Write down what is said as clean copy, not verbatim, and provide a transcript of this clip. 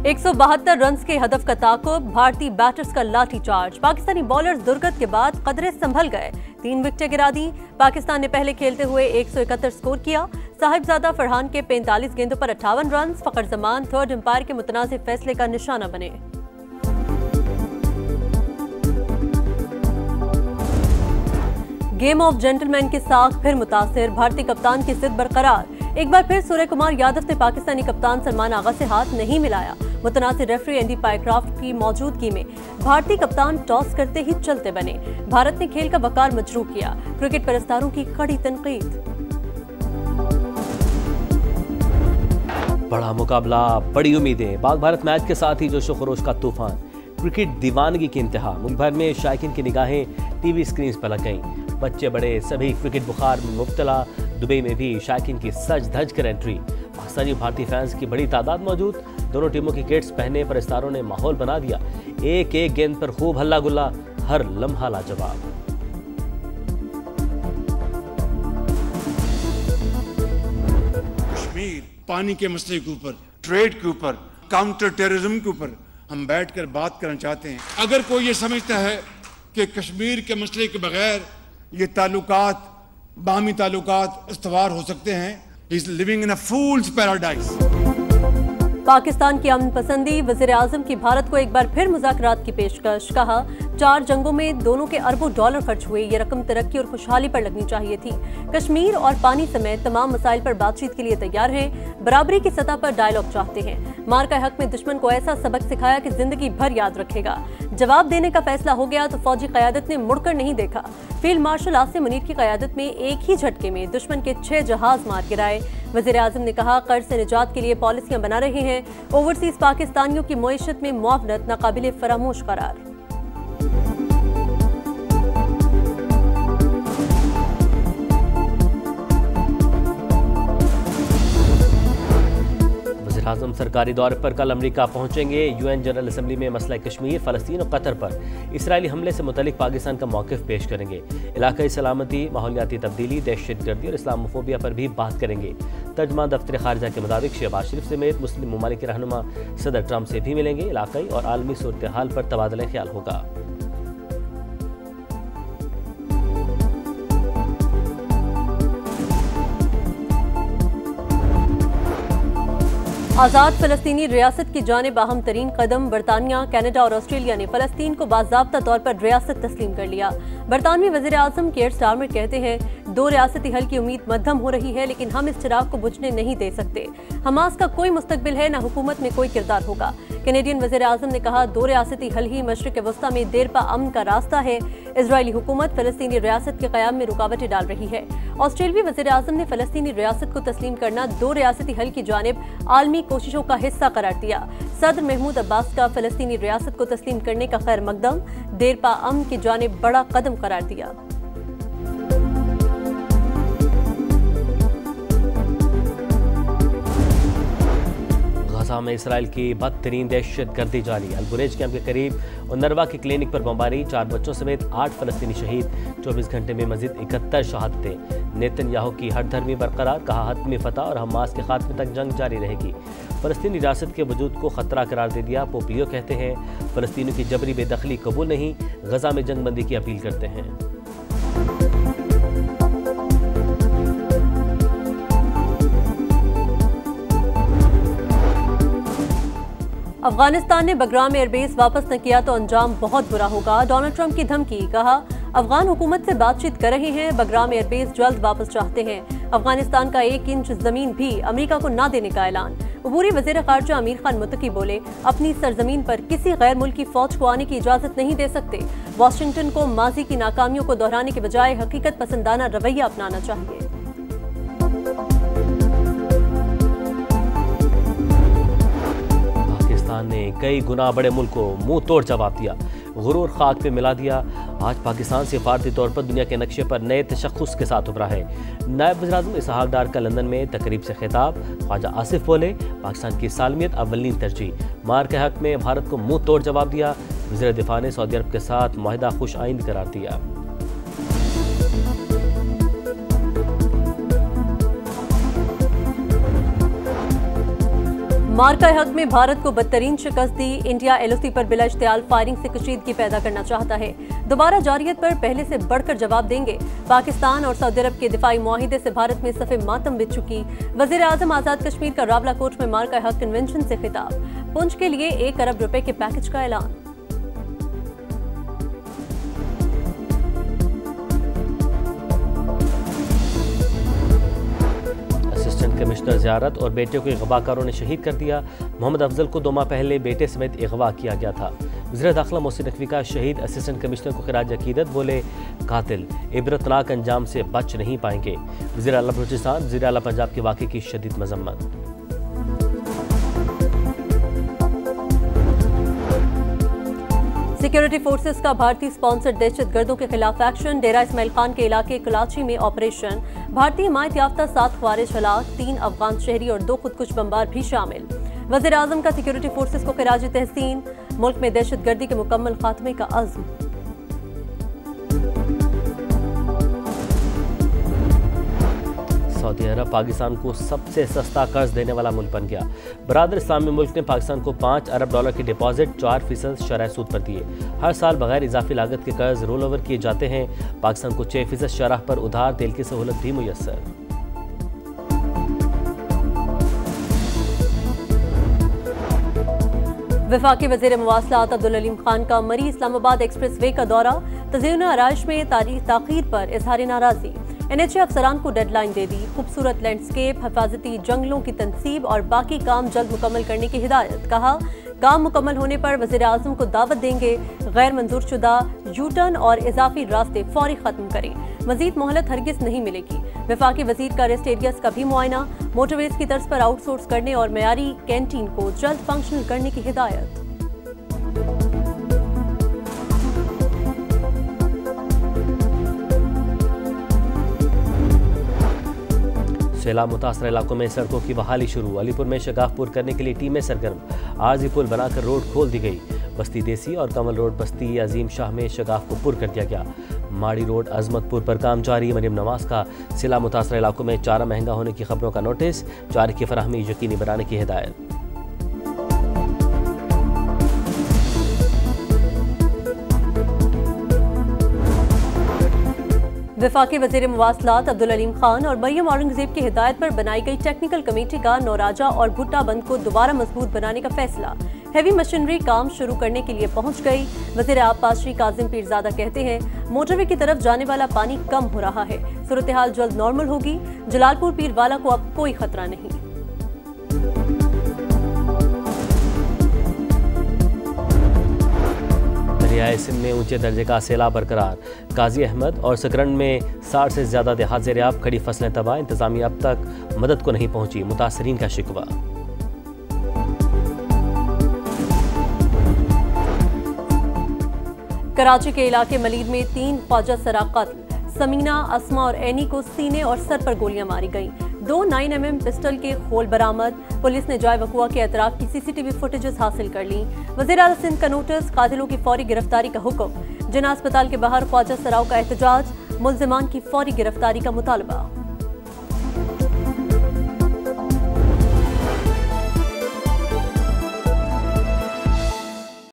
172 run के हदफ का ताकुब, भारतीय बैटर्स का लाठीचार्ज। पाकिस्तानी बॉलर्स दुर्गत के बाद कदरे संभल गए, 3 विकेटें गिरा दी। पाकिस्तान ने पहले खेलते हुए 171 स्कोर किया। साहिबजादा फरहान के 45 गेंदों पर 58 रन। फखर जमान थर्ड अंपायर के मुतनाज़िर फैसले का निशाना बने। गेम ऑफ जेंटलमैन की साख फिर मुतासिर, भारतीय कप्तान की जिद बरकरार। एक बार फिर सूर्य कुमार यादव ने पाकिस्तानी कप्तान सलमान आगा से हाथ नहीं मिलाया। मुतनासिर रेफरी एंडी पायक्राफ्ट की मौजूदगी में भारतीय कप्तान टॉस करते ही चलते बने। भारत ने खेल का वकार मजरूह किया, क्रिकेट परस्तारों की कड़ी तनकीद। बड़ा मुकाबला, बड़ी उम्मीदें, पाक भारत मैच के साथ ही जोशो खरोश का तूफान, क्रिकेट दीवानगी की इंतहा। मुल्क भर में शायकीन की निगाहें टीवी स्क्रीन पर लग गईं। बच्चे बड़े सभी क्रिकेट बुखार में मुब्तला। दुबई में भी शायकीन की सज धज कर एंट्री। पाकिस्तानी और भारतीय फैंस की बड़ी तादाद मौजूद। दोनों टीमों की किट्स पहने परस्तारों ने माहौल बना दिया। एक एक गेंद पर खूब हल्ला गुल्ला, हर लम्हा लाजवाब। कश्मीर पानी के मसले के ऊपर, ट्रेड के ऊपर, काउंटर टेररिज्म के ऊपर हम बैठकर बात करना चाहते हैं। अगर कोई ये समझता है कि कश्मीर के मसले के बगैर ये ताल्लुकात, बाहमी ताल्लुकात इस्तवार हो सकते हैं, he is living in a fools paradise. Pakistan की अमन पसंदी, वज़ीर आज़म की भारत को एक बार फिर मुज़ाकरात की पेशकश। कहा 4 जंगों में दोनों के अरबों डॉलर खर्च हुए, ये रकम तरक्की और खुशहाली पर लगनी चाहिए थी। कश्मीर और पानी समेत तमाम मसाइल पर बातचीत के लिए तैयार हैं। बराबरी की सतह पर डायलॉग चाहते हैं। मार का हक में दुश्मन को ऐसा सबक सिखाया कि जिंदगी भर याद रखेगा। जवाब देने का फैसला हो गया तो फौजी क़यादत ने मुड़कर नहीं देखा। फील्ड मार्शल आसिम मुनीर की क़यादत में एक ही झटके में दुश्मन के 6 जहाज मार गिराए। वज़ीर आज़म ने कहा कर्ज से निजात के लिए पॉलिसियां बना रहे हैं। ओवरसीज पाकिस्तानियों की मईशत में मुआवनत नाकाबिले फरामोश करार। आज़म सरकारी दौरे पर कल अमेरिका पहुंचेंगे। यूएन जनरल असम्बली में मसला कश्मीर, फ़लस्तीन और कतर पर इसराइली हमले से मुतल्लिक पाकिस्तान का मौक़िफ़ पेश करेंगे। इलाकाई सलामती, माहौलियाती तब्दीली, दहशतगर्दी और इस्लामोफोबिया पर भी बात करेंगे। तर्जमान दफ्तर खारजा के मुताबिक शहबाज शरीफ समेत मुस्लिम ममालिक के रहनुमा सदर ट्रंप से भी मिलेंगे। इलाकाई और आलमी सूरत हाल पर तबादला ख्याल होगा। आज़ाद फ़लस्तीनी रियासत की जानिब अहम तरीन कदम। बरतानिया, कनाडा और ऑस्ट्रेलिया ने फ़लस्तीन को बाज़ाब्ता तौर पर रियासत तस्लीम कर लिया। बरतानवी वज़ीर आज़म केयर स्टारमर कहते हैं 2 रियासती हल की उम्मीद मध्यम हो रही है, लेकिन हम इस चिराग को बुझने नहीं दे सकते। हमास का कोई मुस्तकबिल है, न हुकूमत में कोई किरदार होगा। कैनेडियन वज़ीर आज़म ने कहा 2 रियासती हल ही मशरिक़ वस्ता में देरपा अमन का रास्ता है। इजरायली हुकूमत फ़लस्तीनी रियासत के क़याम में रुकावटें डाल रही है। ऑस्ट्रेलियावी वज़ीर आज़म ने फ़लस्तीनी रियासत को तस्लीम करना 2 रियासती हल की जानिब आलमी कोशिशों का हिस्सा करार दिया। सदर महमूद अब्बास का फ़लस्तीनी रियासत को तस्लीम करने का खैर मकदम देरपा अमन की जानिब बड़ा कदम करार दिया। गजा में इसराइल की बदतरीन दहशतगर्दी जारी। अल-बुरेज कैंप के करीब उनरवा की क्लिनिक पर बमबारी, 4 बच्चों समेत 8 फ़लस्तीनी शहीद। 24 घंटे में मजीद 71 शहादतें। नेतन्याहू की हर धर्मी बरकरार, कहा हतमी फतह और हमास के खात्मे तक जंग जारी रहेगी। फ़लस्तीनी रियासत के वजूद को खतरा करार दे दिया। पोपियो कहते हैं फ़लस्तीनियों की जबरी बेदखली कबूल नहीं, गजा में जंगबंदी की अपील करते हैं। अफगानिस्तान ने बगराम एयरबेस वापस न किया तो अंजाम बहुत बुरा होगा। डोनाल्ड ट्रंप की धमकी। कहा अफगान हुकूमत से बातचीत कर रहे हैं, बगराम एयरबेस जल्द वापस चाहते हैं। अफगानिस्तान का 1 इंच जमीन भी अमेरिका को न देने का ऐलान। अबूरी वज़ीर ख़ारजा आमिर खान मुत्तकी बोले अपनी सरजमीन पर किसी गैर मुल्की फौज को आने की इजाज़त नहीं दे सकते। वाशिंगटन को माजी की नाकामियों को दोहराने के बजाय हकीकत पसंदाना रवैया अपनाना चाहिए। ने कई गुना बड़े मुल्क को मुंह तोड़ जवाब दिया, गुरूर खाक पे मिला दिया। आज पाकिस्तान सिफारती तौर पर दुनिया के नक्शे पर नए तशख़्ख़ुस के साथ उभरा है। नायब वज़ीर-ए-आज़म इसहाक़ डार का लंदन में तकरीब से खिताब। ख्वाजा आसिफ बोले पाकिस्तान की सालमियत अव्वलीन तरजीह। मार के हक में भारत को मुंह तोड़ जवाब दिया। वज़ीर दिफा ने सऊदी अरब के साथ मुआहिदा खुश आइंद करार दिया। मार्का हक में भारत को बदतरीन शिकस्त दी। इंडिया एलओसी पर बिला इश्तियाल फायरिंग से कशीदगी पैदा करना चाहता है। दोबारा जारियत पर पहले से बढ़कर जवाब देंगे। पाकिस्तान और सऊदी अरब के दिफाई मुआहिदे से भारत में सफ़े मातम बिछ चुकी। वज़ीर आज़म आज़ाद कश्मीर का रावलाकोट में मार्का हक कन्वेंशन से खिताब। पुंछ के लिए 1 अरब रुपए के पैकेज का ऐलान। कमिश्नर ज़ियारत और बेटे को अगवाकारों ने शहीद कर दिया। मोहम्मद अफजल को 2 माह पहले बेटे समेत अगवा किया गया था। वज़ीर दाखिला मोहसिन नकवी का शहीद असिस्टेंट कमिश्नर को खिराज अकीदत, बोले कातिल इबरतनाक अंजाम से बच नहीं पाएंगे। वज़ीर आला बलूचिस्तान, वज़ीर आला पंजाब के वाक़े की शदीद मजम्मत। सिक्योरिटी फोर्सेस का भारतीय स्पॉन्सर्ड दहशतगर्दों के खिलाफ एक्शन। डेरा इस्माइल खान के इलाके कराची में ऑपरेशन। भारतीय हिमायत याफ्ता 7 ख्वारिज हलाक, 3 अफगान शहरी और 2 खुदकुश बमबार भी शामिल। वज़ीर आज़म का सिक्योरिटी फोर्सेस को खिराज तहसीन। मुल्क में दहशतगर्दी के मुकम्मल खात्मे का अज़्म। सऊदी अरब पाकिस्तान को सबसे सस्ता कर्ज देने वाला मुल्क बन गया। बरादर इस्लामी मुल्क ने पाकिस्तान को $5 अरब की डिपॉजिट 4% शरह सूद पर दिए। हर साल बगैर इजाफी लागत के कर्ज रोल ओवर किए जाते हैं। पाकिस्तान को 6% शरह पर उधार तेल की सहूलत भी मुयस्सर। वफाकी वज़ीर मवासलात अब्दुल अलीम खान का मरी इस्लामाबाद एक्सप्रेस वे का दौरा। तज़य्युन आराइश में ताख़ीर पर इजहार नाराज़ी। NHA अफसरान को डेडलाइन दे दी। खूबसूरत लैंडस्केप, हिफाजती जंगलों की तनसीब और बाकी काम जल्द मुकम्मल करने की हिदायत। कहा काम मुकम्मल होने पर वज़ीर आज़म को दावत देंगे। गैर मंजूर शुदा यूटर्न और इजाफी रास्ते फौरी खत्म करें। मजीद मोहलत हरगिज नहीं मिलेगी। वफाकी वज़ीर का रेस्ट एरियाज का भी मुआयना। मोटरवेज की तर्ज पर आउटसोर्स करने और मयारी कैंटीन को जल्द फंक्शनल करने की हिदायत। सैलाब मुतासर इलाकों में सड़कों की बहाली शुरू। अलीपुर में शगाफ पुर करने के लिए टीमें सरगर्म। आरजी पुल बनाकर रोड खोल दी गई। बस्ती देसी और कमल रोड बस्ती अजीम शाह में शगाफ को पुर कर दिया गया। माड़ी रोड अजमतपुर पर काम जारी। मरियम नवाज का सैलाब मुतासर इलाकों में चारा महंगा होने की खबरों का नोटिस। चारे की फराहमी यकीनी बनाने की हिदायत। वफाकी वज़ीर मवासलात अब्दुल अलीम खान और मरियम औरंगजेब की हिदायत पर बनाई गई टेक्निकल कमेटी का नौराजा और भुट्टा बंद को दोबारा मजबूत बनाने का फैसला। हैवी मशीनरी काम शुरू करने के लिए पहुंच गई। वज़ीर आब पाशरी काजिम पीरजादा कहते हैं मोटरवे की तरफ जाने वाला पानी कम हो रहा है। सूरत हाल जल्द नॉर्मल होगी। जलालपुर पीरवाला को अब कोई खतरा नहीं। दरियाए सिंध में ऊंचे दर्जे का सैलाब बरकरार। काजी अहमद और सकरन में 60 से ज्यादा देहात ज़ेर-ए-आब, खड़ी फसलें तबाह। इंतजामिया अब तक मदद को नहीं पहुंची, मुतासरीन का शिकवा। कराची के इलाके मलीद में 3 ख्वाजा सरा कत्ल। समीना, अस्मा और एनी को सीने और सर पर गोलियां मारी गईं। 2 9mm पिस्टल के खोल बरामद। पुलिस ने जाए वकुआ के अतराफ की CCTV फुटेजेस हासिल कर ली। वज़ीर आला सिंध का नोटिस, कातिलों की फौरी गिरफ्तारी का हुक्म। जिना अस्पताल के बाहर ख्वाजा सराओं का एहतजाज। मुल्जिमान की फौरी गिरफ्तारी का मुतालबा।